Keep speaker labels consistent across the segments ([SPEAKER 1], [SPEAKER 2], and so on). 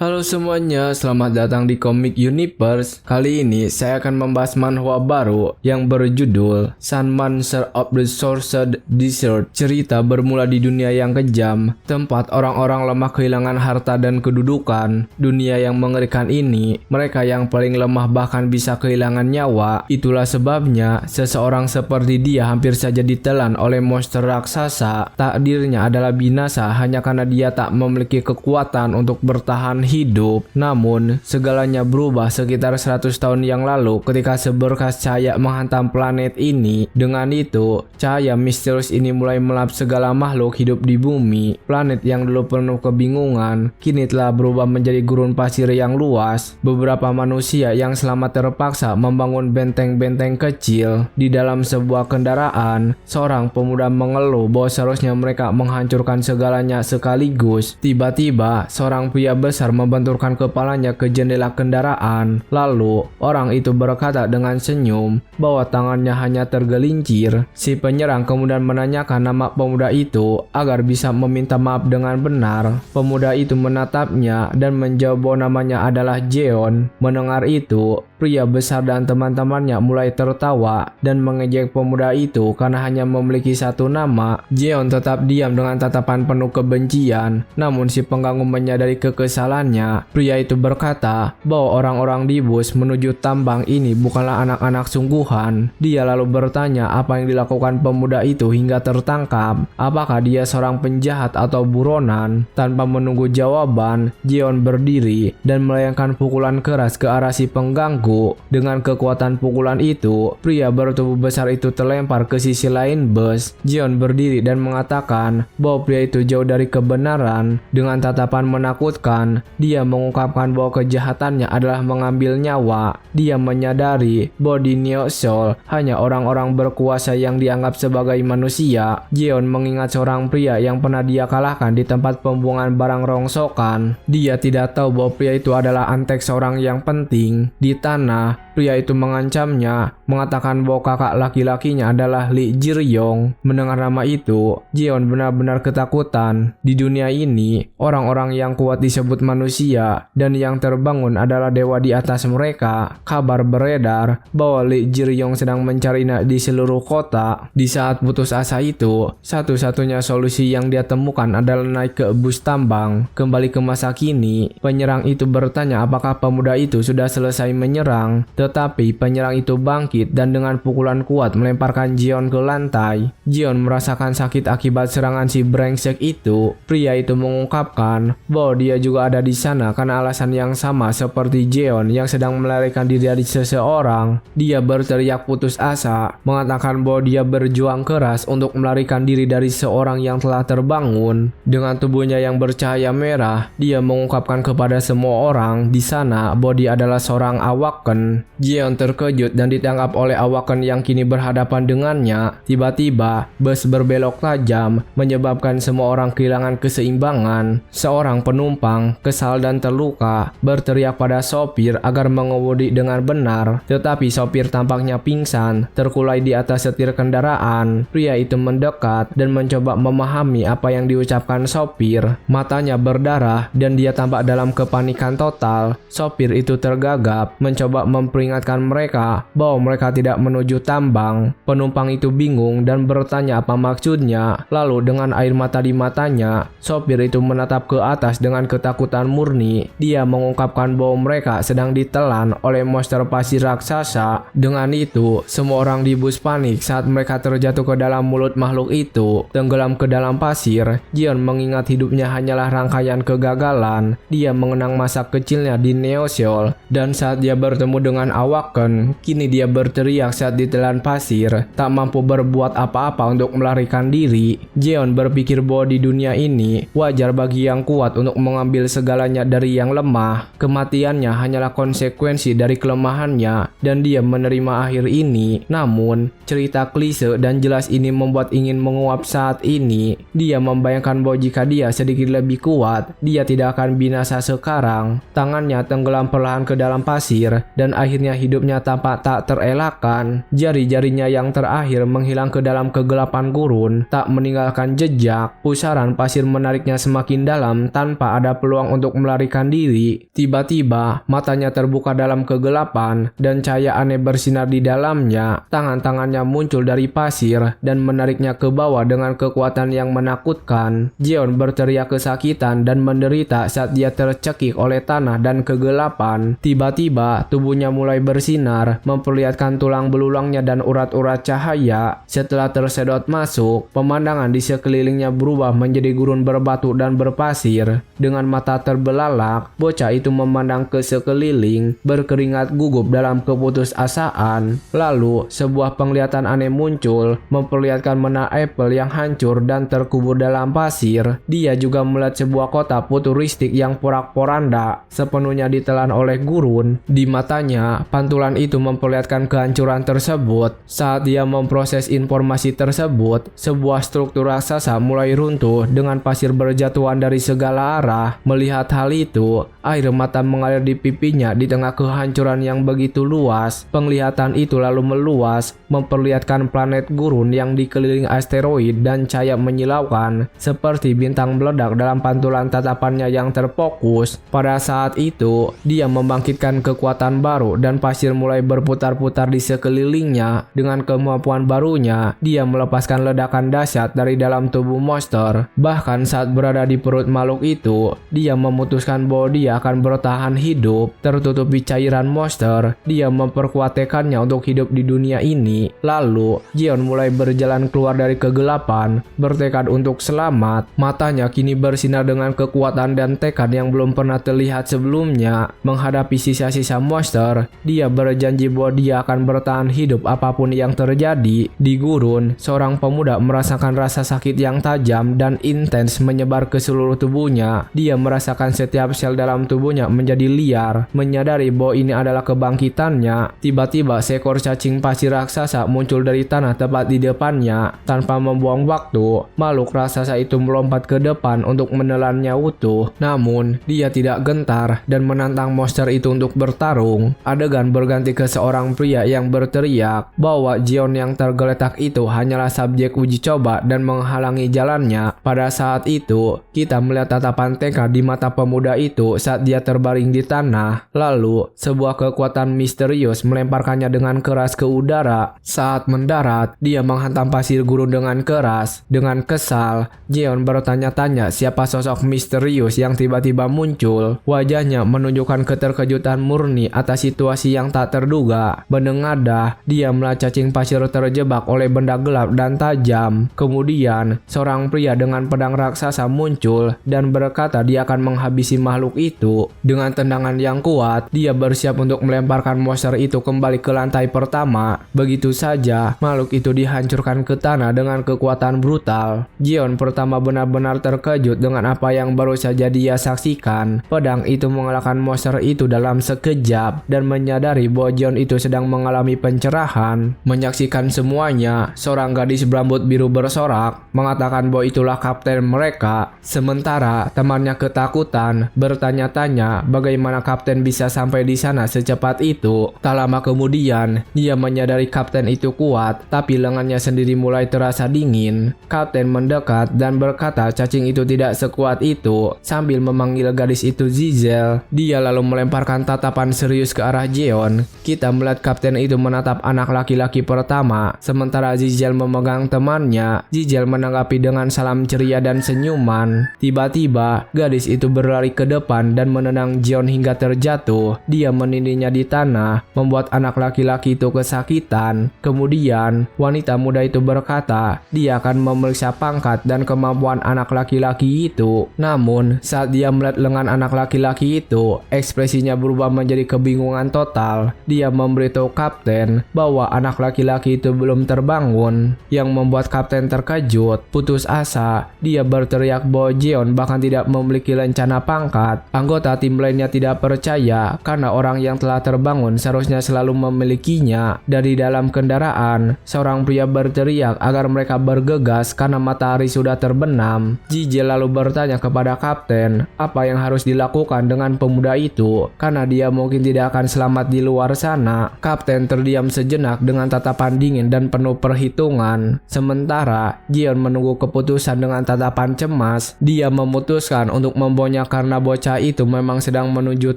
[SPEAKER 1] Halo semuanya, selamat datang di Comic Universe. Kali ini saya akan membahas manhwa baru yang berjudul Sunmancer of the Sorcered Desert. Cerita bermula di dunia yang kejam, tempat orang-orang lemah kehilangan harta dan kedudukan. Dunia yang mengerikan ini, mereka yang paling lemah bahkan bisa kehilangan nyawa. Itulah sebabnya seseorang seperti dia hampir saja ditelan oleh monster raksasa. Takdirnya adalah binasa hanya karena dia tak memiliki kekuatan untuk bertahan hidup. Namun, segalanya berubah sekitar 100 tahun yang lalu ketika seberkas cahaya menghantam planet ini. Dengan itu, cahaya misterius ini mulai melap segala makhluk hidup di bumi. Planet yang dulu penuh kebingungan, kini telah berubah menjadi gurun pasir yang luas. Beberapa manusia yang selamat terpaksa membangun benteng-benteng kecil. Di dalam sebuah kendaraan, seorang pemuda mengeluh bahwa seharusnya mereka menghancurkan segalanya sekaligus. Tiba-tiba, seorang pria besar membenturkan kepalanya ke jendela kendaraan. Lalu, orang itu berkata dengan senyum bahwa tangannya hanya tergelincir. Si penyerang kemudian menanyakan nama pemuda itu agar bisa meminta maaf dengan benar. Pemuda itu menatapnya dan menjawab bahwa namanya adalah Jeon. Mendengar itu, pria besar dan teman-temannya mulai tertawa dan mengejek pemuda itu karena hanya memiliki satu nama. Jeon tetap diam dengan tatapan penuh kebencian. Namun si pengganggu menyadari kekesalannya. Pria itu berkata bahwa orang-orang di bus menuju tambang ini bukanlah anak-anak sungguhan. Dia lalu bertanya apa yang dilakukan pemuda itu hingga tertangkap. Apakah dia seorang penjahat atau buronan? Tanpa menunggu jawaban, Jeon berdiri dan melayangkan pukulan keras ke arah si pengganggu. Dengan kekuatan pukulan itu, pria bertubuh besar itu terlempar ke sisi lain bus. Jeon berdiri dan mengatakan bahwa pria itu jauh dari kebenaran. Dengan tatapan menakutkan, dia mengungkapkan bahwa kejahatannya adalah mengambil nyawa. Dia menyadari bahwa di Neo Soul hanya orang-orang berkuasa yang dianggap sebagai manusia. Jeon mengingat seorang pria yang pernah dia kalahkan di tempat pembuangan barang rongsokan. Dia tidak tahu bahwa pria itu adalah antek seorang yang penting di tanah. Pria itu mengancamnya, mengatakan bahwa kakak laki-lakinya adalah Lee Jiryong. Mendengar nama itu, Jeon benar-benar ketakutan. Di dunia ini, orang-orang yang kuat disebut manusia dan yang terbangun adalah dewa di atas mereka. Kabar beredar bahwa Lee Jiryong sedang mencarinya di seluruh kota. Di saat putus asa itu, satu-satunya solusi yang dia temukan adalah naik ke bus tambang. Kembali ke masa kini, penyerang itu bertanya apakah pemuda itu sudah selesai menyerang. Tetapi penyerang itu bangkit dan dengan pukulan kuat melemparkan Jeon ke lantai. Jeon merasakan sakit akibat serangan si brengsek itu. Pria itu mengungkapkan bahwa dia juga ada di sana karena alasan yang sama seperti Jeon yang sedang melarikan diri dari seseorang. Dia berteriak putus asa, mengatakan bahwa dia berjuang keras untuk melarikan diri dari seorang yang telah terbangun. Dengan tubuhnya yang bercahaya merah, dia mengungkapkan kepada semua orang di sana bahwa dia adalah seorang awaken. Jeon terkejut dan ditangkap oleh awaken yang kini berhadapan dengannya. Tiba-tiba, bus berbelok tajam, menyebabkan semua orang kehilangan keseimbangan. Seorang penumpang, kesal dan terluka, berteriak pada sopir agar mengemudi dengan benar. Tetapi sopir tampaknya pingsan, terkulai di atas setir kendaraan. Pria itu mendekat dan mencoba memahami apa yang diucapkan sopir. Matanya berdarah dan dia tampak dalam kepanikan total. Sopir itu tergagap, mencoba memperingatkan mereka bahwa mereka tidak menuju tambang. Penumpang itu bingung dan bertanya apa maksudnya. Lalu dengan air mata di matanya, sopir itu menatap ke atas dengan ketakutan murni. Dia mengungkapkan bahwa mereka sedang ditelan oleh monster pasir raksasa. Dengan itu, semua orang di bus panik saat mereka terjatuh ke dalam mulut makhluk itu, tenggelam ke dalam pasir. Jeon mengingat hidupnya hanyalah rangkaian kegagalan. Dia mengenang masa kecilnya di Neo Soul dan saat dia bertemu dengan awaken, kini dia berteriak saat ditelan pasir, tak mampu berbuat apa-apa untuk melarikan diri. Jeon berpikir bahwa di dunia ini, wajar bagi yang kuat untuk mengambil segalanya dari yang lemah. Kematiannya hanyalah konsekuensi dari kelemahannya dan dia menerima akhir ini. Namun, cerita klise dan jelas ini membuat ingin menguap saat ini. Dia membayangkan bahwa jika dia sedikit lebih kuat, dia tidak akan binasa sekarang. Tangannya tenggelam perlahan ke dalam pasir dan akhirnya hidupnya tampak tak terelakkan. Jari-jarinya yang terakhir menghilang ke dalam kegelapan gurun, tak meninggalkan jejak. Pusaran pasir menariknya semakin dalam tanpa ada peluang untuk melarikan diri. Tiba-tiba matanya terbuka dalam kegelapan dan cahaya aneh bersinar di dalamnya. Tangan-tangannya muncul dari pasir dan menariknya ke bawah dengan kekuatan yang menakutkan. Jeon berteriak kesakitan dan menderita saat dia tercekik oleh tanah dan kegelapan. Tiba-tiba tubuhnya mulai bersinar, memperlihatkan tulang belulangnya dan urat-urat cahaya. Setelah tersedot masuk, pemandangan di sekelilingnya berubah menjadi gurun berbatu dan berpasir. Dengan mata terbelalak, bocah itu memandang ke sekeliling, berkeringat gugup dalam keputusasaan. Lalu, sebuah penglihatan aneh muncul, memperlihatkan mena apel yang hancur dan terkubur dalam pasir. Dia juga melihat sebuah kota futuristik yang porak-poranda, sepenuhnya ditelan oleh gurun. Di matanya, pantulan itu memperlihatkan kehancuran tersebut. Saat dia memproses informasi tersebut, sebuah struktur raksasa mulai runtuh dengan pasir berjatuhan dari segala arah. Melihat hal itu, air mata mengalir di pipinya di tengah kehancuran yang begitu luas. Penglihatan itu lalu meluas, memperlihatkan planet gurun yang dikelilingi asteroid dan cahaya menyilaukan, seperti bintang meledak dalam pantulan tatapannya yang terfokus. Pada saat itu, dia membangkitkan kekuatan baru dan pasir mulai berputar-putar di sekelilingnya. Dengan kemampuan barunya, dia melepaskan ledakan dahsyat dari dalam tubuh monster. Bahkan saat berada di perut makhluk itu, dia memutuskan bahwa dia akan bertahan hidup. Tertutupi cairan monster, dia memperkuat tekadnya untuk hidup di dunia ini. Lalu, Jeon mulai berjalan keluar dari kegelapan, bertekad untuk selamat. Matanya kini bersinar dengan kekuatan dan tekad yang belum pernah terlihat sebelumnya. Menghadapi sisa-sisa monster, dia berjanji bahwa dia akan bertahan hidup apapun yang terjadi. Di gurun, seorang pemuda merasakan rasa sakit yang tajam dan intens menyebar ke seluruh tubuhnya. Dia merasakan setiap sel dalam tubuhnya menjadi liar. Menyadari bahwa ini adalah kebangkitannya, tiba-tiba seekor cacing pasir raksasa muncul dari tanah tepat di depannya. Tanpa membuang waktu, makhluk raksasa itu melompat ke depan untuk menelannya utuh. Namun, dia tidak gentar dan menantang monster itu untuk bertarung. Adegan berganti ke seorang pria yang berteriak bahwa Jeon yang tergeletak itu hanyalah subjek uji coba dan menghalangi jalannya. Pada saat itu, kita melihat tatapan tekad di mata pemuda itu saat dia terbaring di tanah. Lalu, sebuah kekuatan misterius melemparkannya dengan keras ke udara. Saat mendarat, dia menghantam pasir gurun dengan keras. Dengan kesal, Jeon bertanya-tanya siapa sosok misterius yang tiba-tiba muncul. Wajahnya menunjukkan keterkejutan murni atas situasi yang tak terduga. Menengadah, dia melihat cacing pasir terjebak oleh benda gelap dan tajam. Kemudian, seorang pria dengan pedang raksasa muncul dan berkata dia akan menghabisi makhluk itu. Dengan tendangan yang kuat, dia bersiap untuk melemparkan monster itu kembali ke lantai pertama. Begitu saja, makhluk itu dihancurkan ke tanah dengan kekuatan brutal. Jeon pertama benar-benar terkejut dengan apa yang baru saja dia saksikan. Pedang itu mengalahkan monster itu dalam sekejap dan menyadari bahwa Jeon itu sedang mengalami pencerahan. Menyaksikan semuanya, seorang gadis berambut biru bersorak, mengatakan bahwa itulah kapten mereka. Sementara temannya ketakutan, bertanya-tanya bagaimana kapten bisa sampai di sana secepat itu. Tak lama kemudian, dia menyadari kapten itu kuat, tapi lengannya sendiri mulai terasa dingin. Kapten mendekat dan berkata cacing itu tidak sekuat itu, sambil memanggil gadis itu Zizel. Dia lalu melemparkan tatapan serius ke arah Jeon. Kita melihat kapten itu menatap anak laki-laki pertama, sementara Zizel memegang temannya. Zizel menanggapi dengan salam ceria dan senyuman. Tiba-tiba, gadis itu berlari ke depan dan menendang Jeon hingga terjatuh. Dia menindihnya di tanah, membuat anak laki-laki itu kesakitan. Kemudian, wanita muda itu berkata, dia akan memeriksa pangkat dan kemampuan anak laki-laki itu. Namun, saat dia melihat lengan anak laki-laki itu, ekspresinya berubah menjadi kebingungan total. Dia memberitahu kapten bahwa anak laki-laki itu belum terbangun, yang membuat kapten terkejut. Putus asa, dia berteriak bahwa Jeon bahkan tidak memiliki rencana pangkat. Anggota tim lainnya tidak percaya karena orang yang telah terbangun seharusnya selalu memilikinya. Dari dalam kendaraan, seorang pria berteriak agar mereka bergegas karena matahari sudah terbenam. Zizel lalu bertanya kepada kapten apa yang harus dilakukan dengan pemuda itu karena dia mungkin tidak akan selamat di luar sana. Kapten terdiam sejenak dengan tatapan dingin dan penuh perhitungan. Sementara Jeon menunggu keputusan dengan tatapan cemas. Dia memutuskan untuk membawanya karena bocah itu memang sedang menuju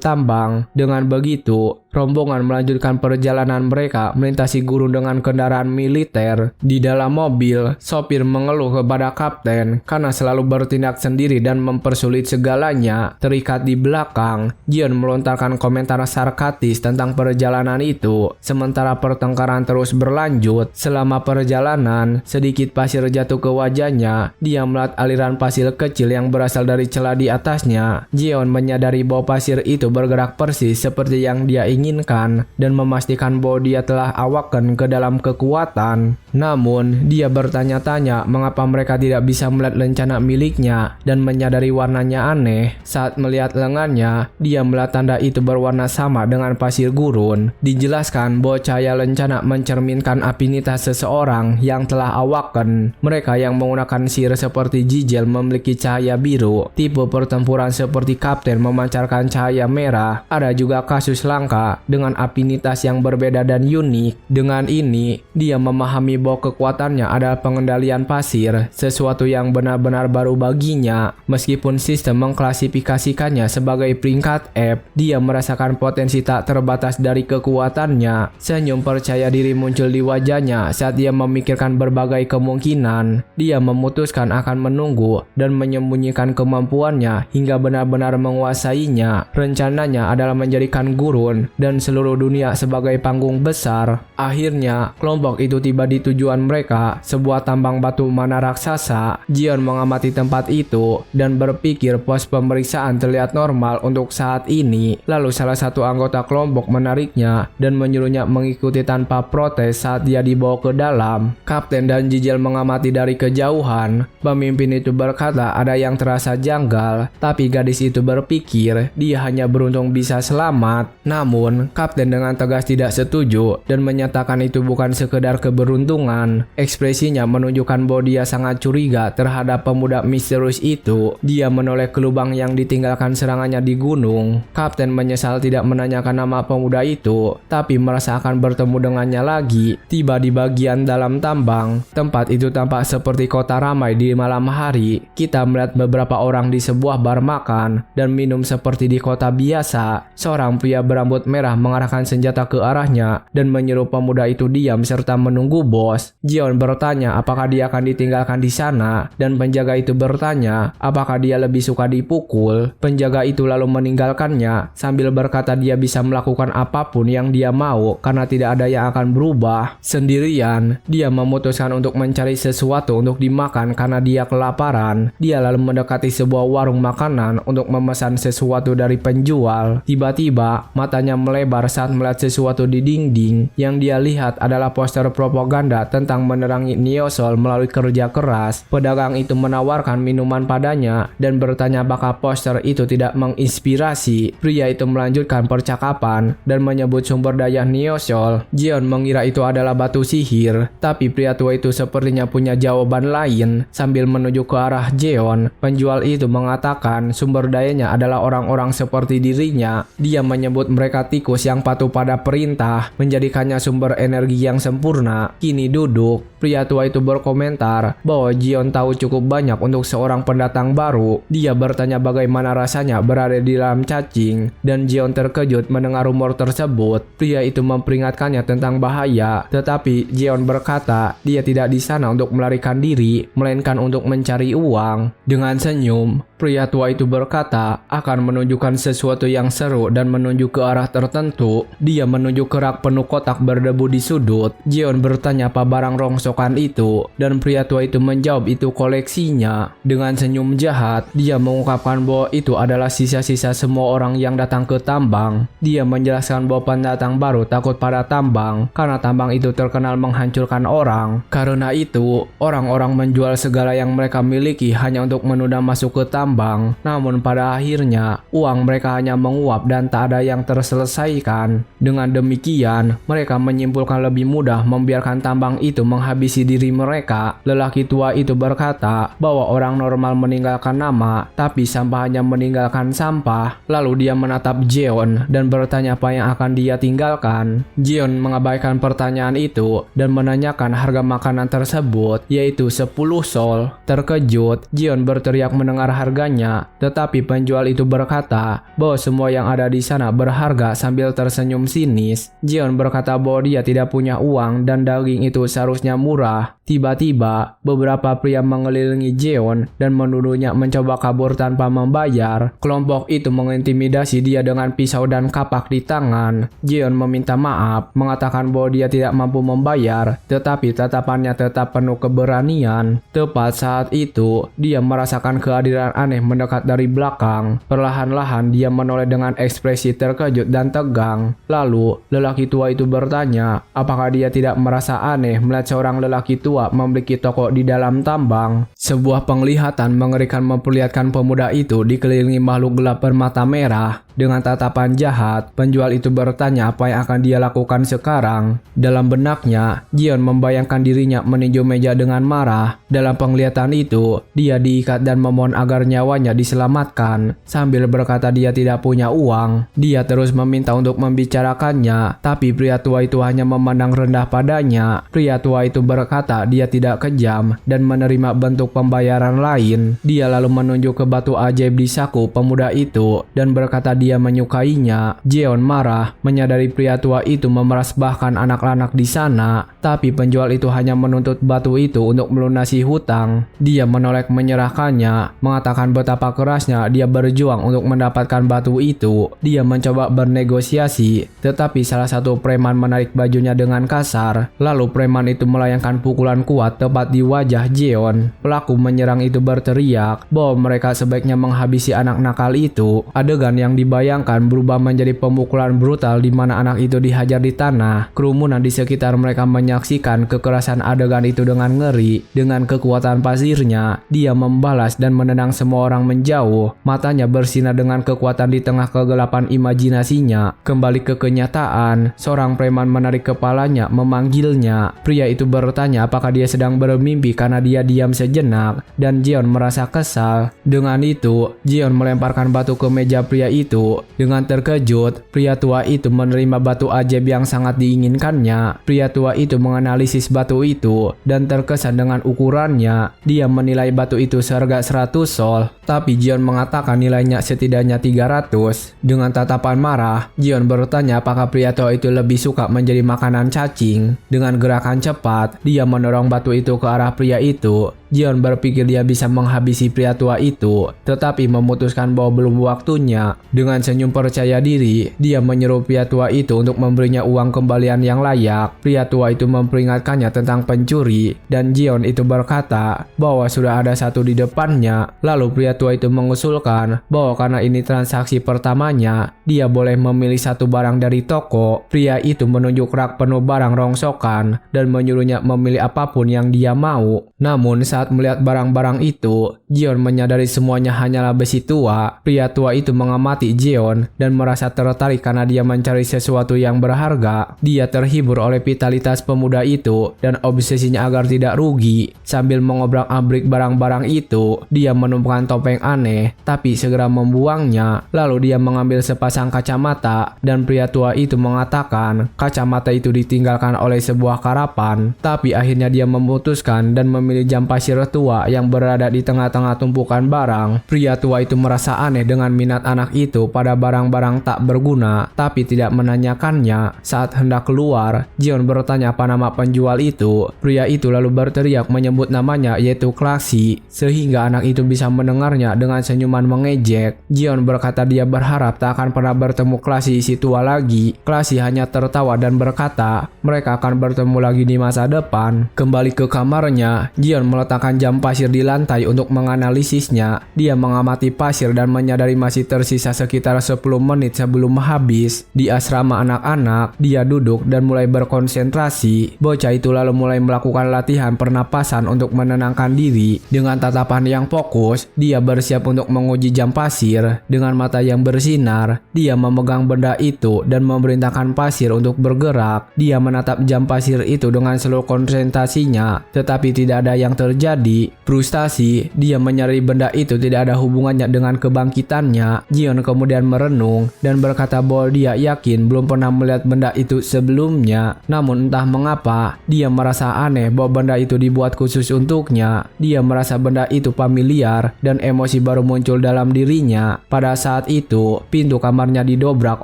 [SPEAKER 1] tambang. Dengan begitu, rombongan melanjutkan perjalanan mereka melintasi gurun dengan kendaraan militer. Di dalam mobil, sopir mengeluh kepada kapten karena selalu bertindak sendiri dan mempersulit segalanya. Terikat di belakang, Jion melontarkan komentar sarkastis tentang perjalanan itu. Sementara pertengkaran terus berlanjut, selama perjalanan, sedikit pasir jatuh ke wajahnya. Dia melihat aliran pasir kecil yang berasal dari celah di atasnya. Jion menyadari bahwa pasir itu bergerak persis seperti yang dia inginkan dan memastikan bahwa dia telah awaken ke dalam kekuatan. Namun, dia bertanya-tanya mengapa mereka tidak bisa melihat lencana miliknya dan menyadari warnanya aneh. Saat melihat lengannya, dia melihat tanda itu berwarna sama dengan pasir gurun. Dijelaskan bahwa cahaya lencana mencerminkan afinitas seseorang yang telah awaken. Mereka yang menggunakan sihir seperti Jijel memiliki cahaya biru. Tipe pertempuran seperti kapten memancarkan cahaya merah. Ada juga kasus langka dengan afinitas yang berbeda dan unik. Dengan ini, dia memahami bahwa kekuatannya adalah pengendalian pasir, sesuatu yang benar-benar baru baginya. Meskipun sistem mengklasifikasikannya sebagai peringkat F, dia merasakan potensi tak terbatas dari kekuatannya. Senyum percaya diri muncul di wajahnya saat dia memikirkan berbagai kemungkinan. Dia memutuskan akan menunggu dan menyembunyikan kemampuannya hingga benar-benar menguasainya. Rencananya adalah menjadikan gurun dan seluruh dunia sebagai panggung besar. Akhirnya, kelompok itu tiba di tujuan mereka, sebuah tambang batu mana raksasa. Jion mengamati tempat itu dan berpikir pos pemeriksaan terlihat normal untuk saat ini. Lalu salah satu anggota kelompok menariknya dan menyuruhnya mengikuti tanpa protes saat dia dibawa ke dalam. Kapten dan Jijel mengamati dari kejauhan. Pemimpin itu berkata ada yang terasa janggal, tapi gadis itu berpikir dia hanya beruntung bisa selamat. Namun, kapten dengan tegas tidak setuju dan menyatakan itu bukan sekedar keberuntungan. Ekspresinya menunjukkan bahwa dia sangat curiga terhadap pemuda misterius itu. Dia menoleh ke lubang yang ditinggalkan serangannya di gunung. Kapten menyesal tidak menanyakan nama pemuda itu, tapi merasa akan bertemu dengannya lagi. Tiba di bagian dalam tambang, tempat itu tampak seperti kota ramai di malam hari. Kita melihat beberapa orang di sebuah bar makan dan minum seperti di kota biasa. Seorang pria berambut merah mengarahkan senjata ke arahnya dan menyuruh pemuda itu diam serta menunggu bos. Jion bertanya apakah dia akan ditinggalkan di sana dan penjaga itu bertanya apakah dia lebih suka dipukul. Penjaga itu lalu meninggalkannya sambil berkata dia bisa melakukan apapun yang dia mau karena tidak ada yang akan berubah. Sendirian, dia memutuskan untuk mencari sesuatu untuk dimakan karena dia kelaparan. Dia lalu mendekati sebuah warung makanan untuk memesan sesuatu dari penjual. Tiba-tiba, matanya melebar saat melihat sesuatu di dinding. Yang dia lihat adalah poster propaganda tentang menerangi Neosol melalui kerja keras. Pedagang itu menawarkan minuman padanya dan bertanya apakah poster itu tidak menginspirasi. Pria itu melanjutkan percakapan dan menyebut sumber daya Neosol. Jion mengira itu adalah batu sihir, tapi pria tua itu sepertinya punya jawaban lain. Sambil menuju ke arah Jeon, penjual itu mengatakan sumber dayanya adalah orang-orang seperti dirinya. Dia menyebut mereka tikus yang patuh pada perintah, menjadikannya sumber energi yang sempurna. Kini duduk, pria tua itu berkomentar bahwa Jion tahu cukup banyak untuk seorang pendatang baru. Dia bertanya bagaimana rasanya berada di dalam cacing, dan Jion terkejut mendengar rumor tersebut. Pria itu memperingatkannya tentang bahaya, tetapi Jion berkata dia tidak di sana untuk melarikan diri, melainkan untuk mencari uang. Dengan senyum, pria tua itu berkata akan menunjukkan sesuatu yang seru dan menunjuk ke arah tertentu. Dia menunjuk ke rak penuh kotak berdebu di sudut. Jion bertanya apa barang rongsokan itu, dan pria tua itu menjawab itu koleksinya. Dengan senyum jahat, dia mengungkapkan bahwa itu adalah sisa-sisa semua orang yang datang ke tambang. Dia menjelaskan bahwa pendatang baru takut pada tambang karena tambang itu terkenal menghancurkan orang. Karena itu, orang-orang menjual segala yang mereka miliki hanya untuk menunda masuk ke tambang. Namun pada akhirnya, uang mereka hanya menguap dan tak ada yang terselesaikan. diselesaikan. Dengan demikian, mereka menyimpulkan lebih mudah membiarkan tambang itu menghabisi diri mereka. Lelaki tua itu berkata bahwa orang normal meninggalkan nama, tapi sampah hanya meninggalkan sampah. Lalu dia menatap Jeon dan bertanya apa yang akan dia tinggalkan. Jeon mengabaikan pertanyaan itu dan menanyakan harga makanan tersebut, yaitu 10 sol. Terkejut, Jeon berteriak mendengar harganya, tetapi penjual itu berkata bahwa semua yang ada di sana berharga sambil tersenyum sinis. Jeon berkata bahwa dia tidak punya uang dan daging itu seharusnya murah. Tiba-tiba, beberapa pria mengelilingi Jeon dan menuduhnya mencoba kabur tanpa membayar. Kelompok itu mengintimidasi dia dengan pisau dan kapak di tangan. Jeon meminta maaf, mengatakan bahwa dia tidak mampu membayar, tetapi tatapannya tetap penuh keberanian. Tepat saat itu, dia merasakan kehadiran aneh mendekat dari belakang. Perlahan-lahan dia menoleh dengan ekspresi terkejut dan tegang. Lalu, lelaki tua itu bertanya, apakah dia tidak merasa aneh melihat seorang lelaki tua memiliki toko di dalam tambang. Sebuah penglihatan mengerikan memperlihatkan pemuda itu dikelilingi makhluk gelap bermata merah. Dengan tatapan jahat, penjual itu bertanya apa yang akan dia lakukan sekarang. Dalam benaknya, Jeon membayangkan dirinya meninjau meja dengan marah. Dalam penglihatan itu, dia diikat dan memohon agar nyawanya diselamatkan. Sambil berkata dia tidak punya uang, dia terus meminta untuk membicarakannya, tapi pria tua itu hanya memandang rendah padanya. Pria tua itu berkata dia tidak kejam dan menerima bentuk pembayaran lain. Dia lalu menunjuk ke batu ajaib di saku pemuda itu dan berkata dia menyukainya. Jeon marah menyadari pria tua itu memeras bahkan anak-anak di sana, tapi penjual itu hanya menuntut batu itu untuk melunasi hutang. Dia menolak menyerahkannya, mengatakan betapa kerasnya dia berjuang untuk mendapatkan batu itu. Dia mencoba bernegosiasi, tetapi salah satu preman menarik bajunya dengan kasar. Lalu preman itu melayangkan pukulan kuat tepat di wajah Jeon. Pelaku menyerang itu berteriak bahwa mereka sebaiknya menghabisi anak nakal itu. Adegan yang dibayangkan berubah menjadi pemukulan brutal di mana anak itu dihajar di tanah. Kerumunan di sekitar mereka menyaksikan kekerasan adegan itu dengan ngeri. Dengan kekuatan pasirnya, dia membalas dan menendang semua orang menjauh. Matanya bersinar dengan kekuatan di tengah kegelapan imajinasinya. Kembali ke kenyataan, seorang preman menarik kepalanya memanggilnya. Pria itu bertanya apakah dia sedang bermimpi karena dia diam sejenak, dan Jeon merasa kesal. Dengan itu, Jeon melemparkan batu ke meja pria itu. Dengan terkejut, pria tua itu menerima batu ajaib yang sangat diinginkannya. Pria tua itu menganalisis batu itu dan terkesan dengan ukurannya. Dia menilai batu itu seharga 100 sol, tapi Jeon mengatakan nilainya setidaknya 300. Dengan tatapan marah, Jeon bertanya apakah pria tua itu lebih suka menjadi makanan cacing. Dengan gerakan cepat, dia mendorong batu itu ke arah pria itu. Jeon berpikir dia bisa menghabisi pria tua itu, tetapi memutuskan bahwa belum waktunya. Dengan senyum percaya diri, dia menyeru pria tua itu untuk memberinya uang kembalian yang layak. Pria tua itu memperingatkannya tentang pencuri, dan Jeon itu berkata bahwa sudah ada satu di depannya. Lalu pria tua itu mengusulkan bahwa karena ini transaksi pertamanya, dia boleh memilih satu barang dari toko. Pria itu menunjuk rak penuh barang rongsokan dan menyuruhnya memilih apapun yang dia mau. Namun saat melihat barang-barang itu, Jeon menyadari semuanya hanyalah besi tua. Pria tua itu mengamati Jeon dan merasa tertarik karena dia mencari sesuatu yang berharga. Dia terhibur oleh vitalitas pemuda itu dan obsesinya agar tidak rugi. Sambil mengobrak-abrik barang-barang itu, dia menemukan topeng aneh, tapi segera membuangnya. Lalu dia mengambil sepasang kacamata dan pria tua itu mengatakan kacamata itu ditinggalkan oleh sebuah karapan. Tapi akhirnya dia memutuskan dan memilih jam pasir tua yang berada di tengah-tengah tumpukan barang. Pria tua itu merasa aneh dengan minat anak itu pada barang-barang tak berguna, tapi tidak menanyakannya. Saat hendak keluar, Jeon bertanya apa nama penjual itu. Pria itu lalu berteriak menyebut namanya, yaitu Klaksi, sehingga anak itu bisa mendengarnya dengan senyuman mengejek. Jeon berkata dia berharap tak akan pernah bertemu Klaksi si tua lagi. Klaksi hanya tertawa dan berkata mereka akan bertemu lagi di masa depan. Kembali ke kamarnya, Jeon meletakkan jam pasir di lantai untuk menganalisisnya. Dia mengamati pasir dan menyadari masih tersisa sekitar sekitar 10 menit sebelum habis di asrama anak-anak, dia duduk dan mulai berkonsentrasi. Bocah itu lalu mulai melakukan latihan pernapasan untuk menenangkan diri. Dengan tatapan yang fokus, dia bersiap untuk menguji jam pasir. Dengan mata yang bersinar, dia memegang benda itu dan memerintahkan pasir untuk bergerak. Dia menatap jam pasir itu dengan seluruh konsentrasinya, tetapi tidak ada yang terjadi. Frustasi, dia menyadari benda itu tidak ada hubungannya dengan kebangkitannya. Jion kemudian merenung dan berkata bahwa dia yakin belum pernah melihat benda itu sebelumnya. Namun entah mengapa, dia merasa aneh bahwa benda itu dibuat khusus untuknya. Dia merasa benda itu familiar dan emosi baru muncul dalam dirinya. Pada saat itu, pintu kamarnya didobrak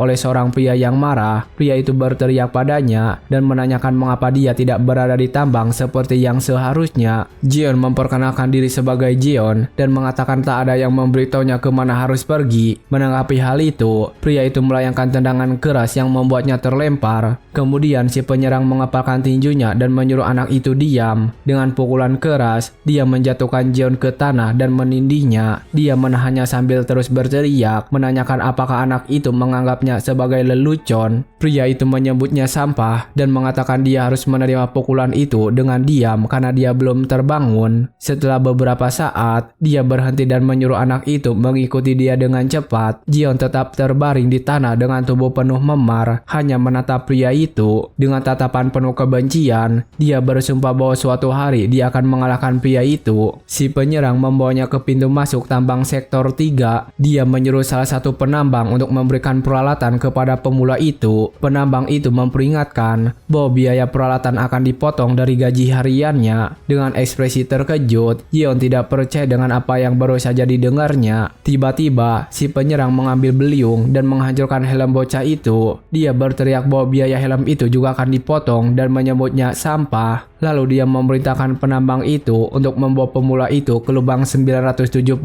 [SPEAKER 1] oleh seorang pria yang marah. Pria itu berteriak padanya dan menanyakan mengapa dia tidak berada di tambang seperti yang seharusnya. Jion memperkenalkan diri sebagai Jion dan mengatakan tak ada yang memberitahunya kemana harus pergi. Menanggapi hal itu, pria itu melayangkan tendangan keras yang membuatnya terlempar. Kemudian si penyerang mengepalkan tinjunya dan menyuruh anak itu diam. Dengan pukulan keras, dia menjatuhkan Jion ke tanah dan menindihnya. Dia menahannya sambil terus berteriak, menanyakan apakah anak itu menganggapnya sebagai lelucon. Pria itu menyebutnya sampah dan mengatakan dia harus menerima pukulan itu dengan diam karena dia belum terbangun. Setelah beberapa saat, dia berhenti dan menyuruh anak itu mengikuti dia dengan cepat. Jion tetap terbaring di tanah dengan tubuh penuh memar, hanya menatap pria itu. Dengan tatapan penuh kebencian, dia bersumpah bahwa suatu hari dia akan mengalahkan pria itu. Si penyerang membawanya ke pintu masuk tambang sektor 3. Dia menyuruh salah satu penambang untuk memberikan peralatan kepada pemula itu. Penambang itu memperingatkan bahwa biaya peralatan akan dipotong dari gaji hariannya. Dengan ekspresi terkejut, Jion tidak percaya dengan apa yang baru saja didengarnya. Tiba-tiba, si penyerang mengambil beliung dan menghancurkan helm bocah itu. Dia berteriak bahwa biaya helm itu juga akan dipotong dan menyebutnya sampah. Lalu dia memerintahkan penambang itu untuk membawa pemula itu ke lubang 972.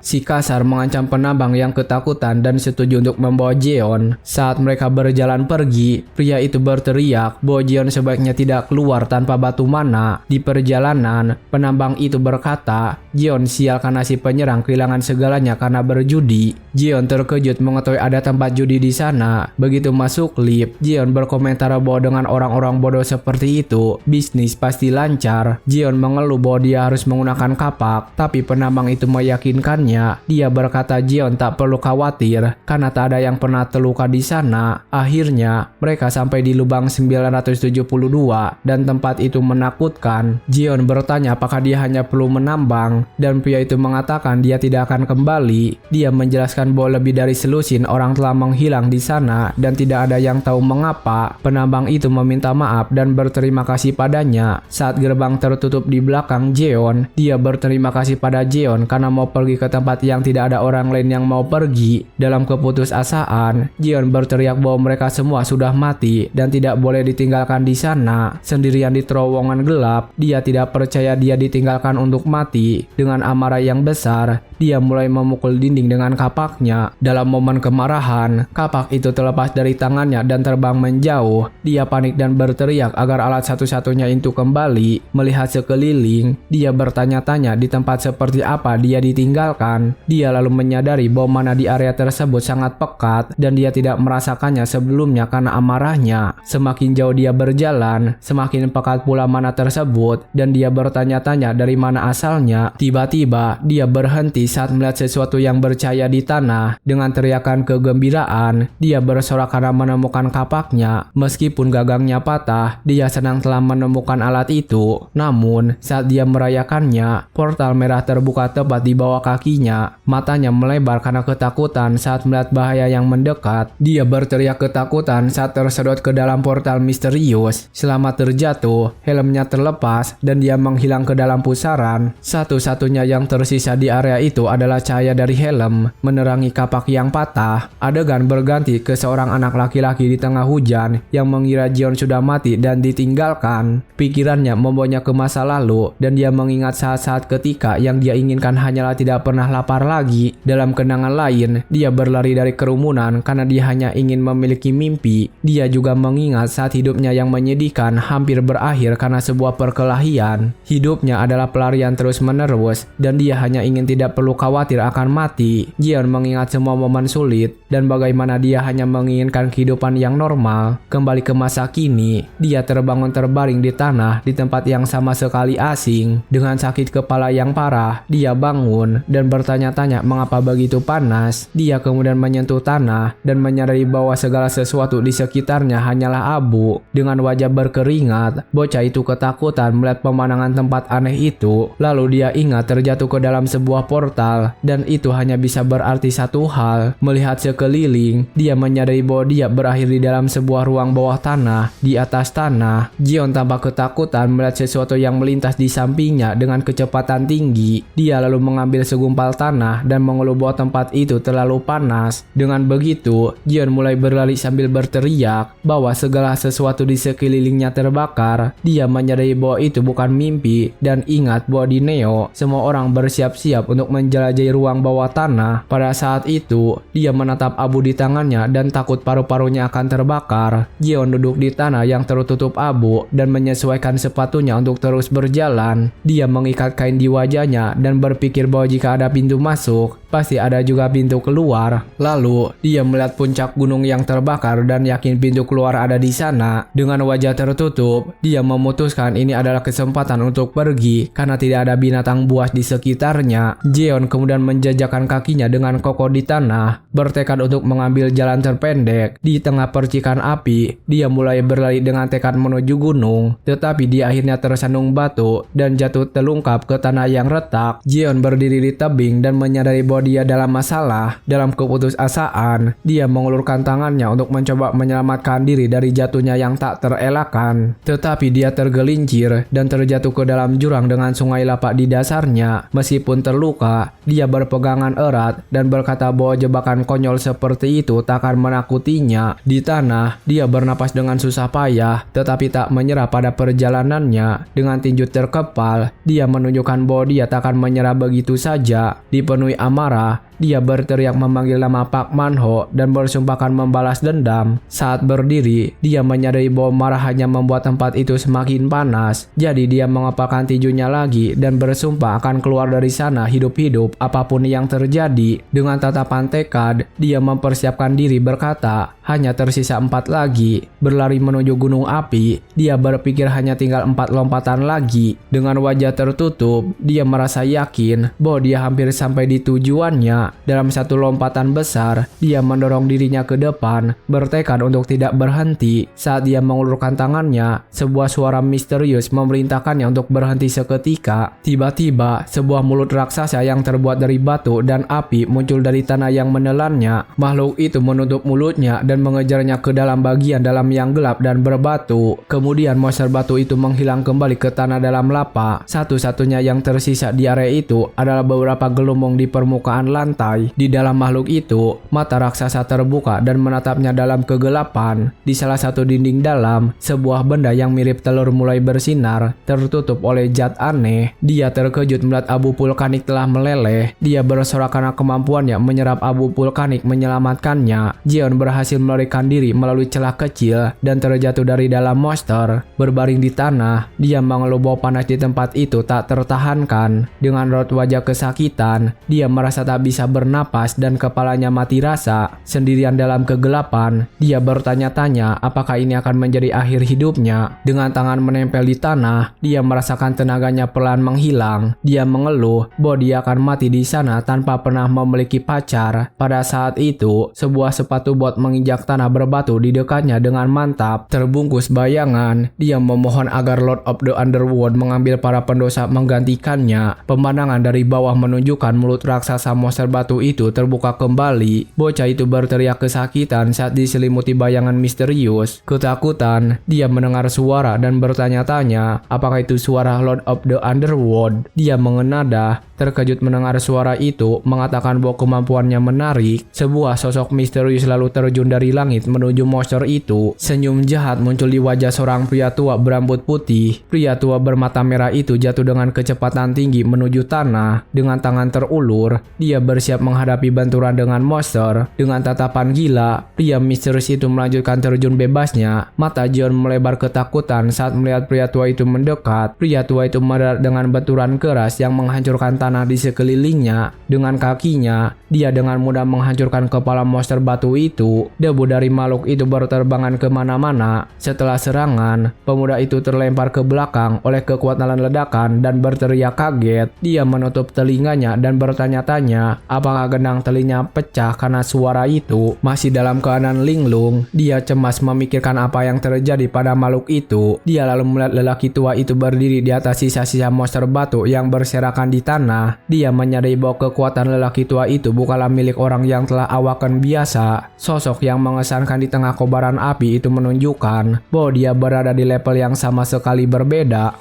[SPEAKER 1] Si kasar mengancam penambang yang ketakutan dan setuju untuk membawa Jion. Saat mereka berjalan pergi, pria itu berteriak bahwa Jion sebaiknya tidak keluar tanpa batu mana. Di perjalanan, penambang itu berkata, Jion sial karena si penyerang kehilangan segalanya karena berjudi. Jion terkejut mengetahui ada tempat judi di sana. Begitu masuk lift, Jion berkomentar bahwa dengan orang-orang bodoh seperti itu, bisnis pasti lancar. Jion mengeluh bahwa dia harus menggunakan kapak, tapi penambang itu meyakinkannya. Dia berkata Jion tak perlu khawatir karena tak ada yang pernah terluka di sana. Akhirnya, mereka sampai di lubang 972 dan tempat itu menakutkan. Jion bertanya apakah dia hanya perlu menambang dan pria itu mengatakan dia tidak akan kembali. Dia menjelaskan bahwa lebih dari selusin orang telah menghilang di sana dan tidak ada yang tahu mengapa. Penambang itu meminta maaf dan berterima kasih padanya. Saat gerbang tertutup di belakang Jion, dia berterima kasih pada Jion karena mau pergi ke tempat yang tidak ada orang lain yang mau pergi. Dalam keputusasaan, Jion berteriak bahwa mereka semua sudah mati dan tidak boleh ditinggalkan di sana. Sendirian di terowongan gelap, dia tidak percaya dia ditinggalkan untuk mati. Dengan amarah yang besar, dia mulai memukul dinding dengan kapaknya. Dalam momen kemarahan, kapak itu terlepas dari tangannya dan terbang menjauh. Dia panik dan berteriak agar alat satu-satunya itu kembali. Melihat sekeliling, dia bertanya-tanya di tempat seperti apa dia ditinggalkan. Dia lalu menyadari bahwa mana di area tersebut sangat pekat dan dia tidak merasakannya sebelumnya karena amarahnya. Semakin jauh dia berjalan, semakin pekat pula mana tersebut dan dia bertanya-tanya dari mana asalnya. Tiba-tiba, dia berhenti saat melihat sesuatu yang bercahaya di tanah. Dengan teriakan kegembiraan, dia bersorak karena menemukan kapaknya. Meskipun gagangnya patah, dia senang telah menemukan alat itu. Namun, saat dia merayakannya, portal merah terbuka tepat di bawah kakinya. Matanya melebar karena ketakutan saat melihat bahaya yang mendekat. Dia berteriak ketakutan saat tersedot ke dalam portal misterius. Selama terjatuh, helmnya terlepas dan dia menghilang ke dalam pusaran. Satu-satunya yang tersisa di area itu adalah cahaya dari helm menerangi kapak yang patah. Adegan berganti ke seorang anak laki-laki di tengah hujan yang mengira Jion sudah mati dan ditinggalkan. Pikirannya membawanya ke masa lalu dan dia mengingat saat-saat ketika yang dia inginkan hanyalah tidak pernah lapar lagi. Dalam kenangan lain, dia berlari dari kerumunan karena dia hanya ingin memiliki mimpi. Dia juga mengingat saat hidupnya yang menyedihkan hampir berakhir karena sebuah perkelahian. Hidupnya adalah pelarian terus-menerus dan dia hanya ingin tidak perlu perlu khawatir akan mati. Jion mengingat semua momen sulit dan bagaimana dia hanya menginginkan kehidupan yang normal. Kembali ke masa kini, dia terbangun terbaring di tanah di tempat yang sama sekali asing. Dengan sakit kepala yang parah, dia bangun dan bertanya-tanya mengapa begitu panas. Dia kemudian menyentuh tanah dan menyadari bahwa segala sesuatu di sekitarnya hanyalah abu. Dengan wajah berkeringat, bocah itu ketakutan melihat pemandangan tempat aneh itu. Lalu dia ingat terjatuh ke dalam sebuah portal dan itu hanya bisa berarti satu hal. Melihat sekeliling, dia menyadari bahwa dia berakhir di dalam sebuah ruang bawah tanah. Di atas tanah, Jion tampak ketakutan melihat sesuatu yang melintas di sampingnya dengan kecepatan tinggi. Dia lalu mengambil segumpal tanah dan mengeluh bahwa tempat itu terlalu panas. Dengan begitu, Jion mulai berlari sambil berteriak bahwa segala sesuatu di sekelilingnya terbakar. Dia menyadari bahwa itu bukan mimpi dan ingat bahwa di Neo, semua orang bersiap-siap untuk menjelajahi ruang bawah tanah. Pada saat itu, dia menatap abu di tangannya dan takut paru-parunya akan terbakar. Jion duduk di tanah yang tertutup abu dan menyesuaikan sepatunya untuk terus berjalan. Dia mengikat kain di wajahnya dan berpikir bahwa jika ada pintu masuk, pasti ada juga pintu keluar. Lalu, dia melihat puncak gunung yang terbakar dan yakin pintu keluar ada di sana. Dengan wajah tertutup, dia memutuskan ini adalah kesempatan untuk pergi karena tidak ada binatang buas di sekitarnya. Jion kemudian menjajakan kakinya dengan kokoh di tanah, bertekad untuk mengambil jalan terpendek. Di tengah percikan api, dia mulai berlari dengan tekad menuju gunung, tetapi dia akhirnya tersandung batu dan jatuh telungkap ke tanah yang retak. Jion berdiri di tebing dan menyadari bahwa dia dalam masalah. Dalam keputusasaan, dia mengulurkan tangannya untuk mencoba menyelamatkan diri dari jatuhnya yang tak terelakkan. Tetapi dia tergelincir dan terjatuh ke dalam jurang dengan sungai lapak di dasarnya. Meskipun terluka, dia berpegangan erat dan berkata bahwa jebakan konyol seperti itu tak akan menakutinya. Di tanah, dia bernapas dengan susah payah, tetapi tak menyerah pada perjalanannya. Dengan tinju terkepal, dia menunjukkan bahwa dia tak akan menyerah begitu saja. Dipenuhi amarah, dia berteriak memanggil nama Pak Manho dan bersumpah akan membalas dendam. Saat berdiri, dia menyadari bahwa marah hanya membuat tempat itu semakin panas. Jadi dia mengepalkan tinjunya lagi dan bersumpah akan keluar dari sana hidup-hidup apapun yang terjadi. Dengan tatapan tekad, dia mempersiapkan diri berkata, hanya tersisa 4 lagi. Berlari menuju gunung api, dia berpikir hanya tinggal 4 lompatan lagi. Dengan wajah tertutup, dia merasa yakin bahwa dia hampir sampai di tujuannya. Dalam satu lompatan besar, dia mendorong dirinya ke depan, bertekad untuk tidak berhenti. Saat dia mengulurkan tangannya, sebuah suara misterius memerintahkannya untuk berhenti seketika. Tiba-tiba, sebuah mulut raksasa yang terbuat dari batu dan api muncul dari tanah yang menelannya. Makhluk itu menutup mulutnya dan mengejarnya ke dalam bagian dalam yang gelap dan berbatu. Kemudian monster batu itu menghilang kembali ke tanah dalam lapak. Satu-satunya yang tersisa di area itu adalah beberapa gelembung di permukaan lantai. Di dalam makhluk itu, mata raksasa terbuka dan menatapnya dalam kegelapan. Di salah satu dinding dalam, sebuah benda yang mirip telur mulai bersinar, tertutup oleh zat aneh. Dia terkejut melihat abu vulkanik telah meleleh. Dia bersorak karena kemampuannya menyerap abu vulkanik menyelamatkannya. Jion berhasil melarikan diri melalui celah kecil dan terjatuh dari dalam monster. Berbaring di tanah, dia mengeluh bahwa panas di tempat itu tak tertahankan. Dengan raut wajah kesakitan, dia merasa tak bisa bernapas dan kepalanya mati rasa. Sendirian dalam kegelapan, dia bertanya-tanya apakah ini akan menjadi akhir hidupnya. Dengan tangan menempel di tanah, dia merasakan tenaganya perlahan menghilang. Dia mengeluh bahwa dia akan mati di sana tanpa pernah memiliki pacar. Pada saat itu, sebuah sepatu bot menginjak tanah berbatu di dekatnya dengan mantap. Terbungkus bayangan, dia memohon agar Lord of the Underworld mengambil para pendosa menggantikannya. Pemandangan dari bawah menunjukkan mulut raksasa monster batu itu terbuka kembali. Bocah itu berteriak kesakitan saat diselimuti bayangan misterius. Ketakutan, dia mendengar suara dan bertanya-tanya apakah itu suara Lord of the Underworld. Dia mengenada, terkejut mendengar suara itu mengatakan bahwa kemampuannya menarik. Sebuah sosok misterius lalu terjun dari dari langit menuju monster itu. Senyum jahat muncul di wajah seorang pria tua berambut putih. Pria tua bermata merah itu jatuh dengan kecepatan tinggi menuju tanah. Dengan tangan terulur, dia bersiap menghadapi benturan dengan monster. Dengan tatapan gila, pria misterius itu melanjutkan terjun bebasnya. Mata John melebar ketakutan saat melihat pria tua itu mendekat. Pria tua itu mendarat dengan benturan keras yang menghancurkan tanah di sekelilingnya. Dengan kakinya, dia dengan mudah menghancurkan kepala monster batu itu. Debu dari makhluk itu berterbangan kemana-mana. Setelah serangan, pemuda itu terlempar ke belakang oleh kekuatan ledakan dan berteriak kaget. Dia menutup telinganya dan bertanya-tanya apakah gendang telinganya pecah karena suara itu. Masih dalam keadaan linglung, dia cemas memikirkan apa yang terjadi pada makhluk itu. Dia lalu melihat lelaki tua itu berdiri di atas sisa-sisa monster batu yang berserakan di tanah. Dia menyadari bahwa kekuatan lelaki tua itu bukanlah milik orang yang telah awaken biasa. Sosok yang mengesankan di tengah kobaran api itu menunjukkan bahwa dia berada di level yang sama sekali berbeda.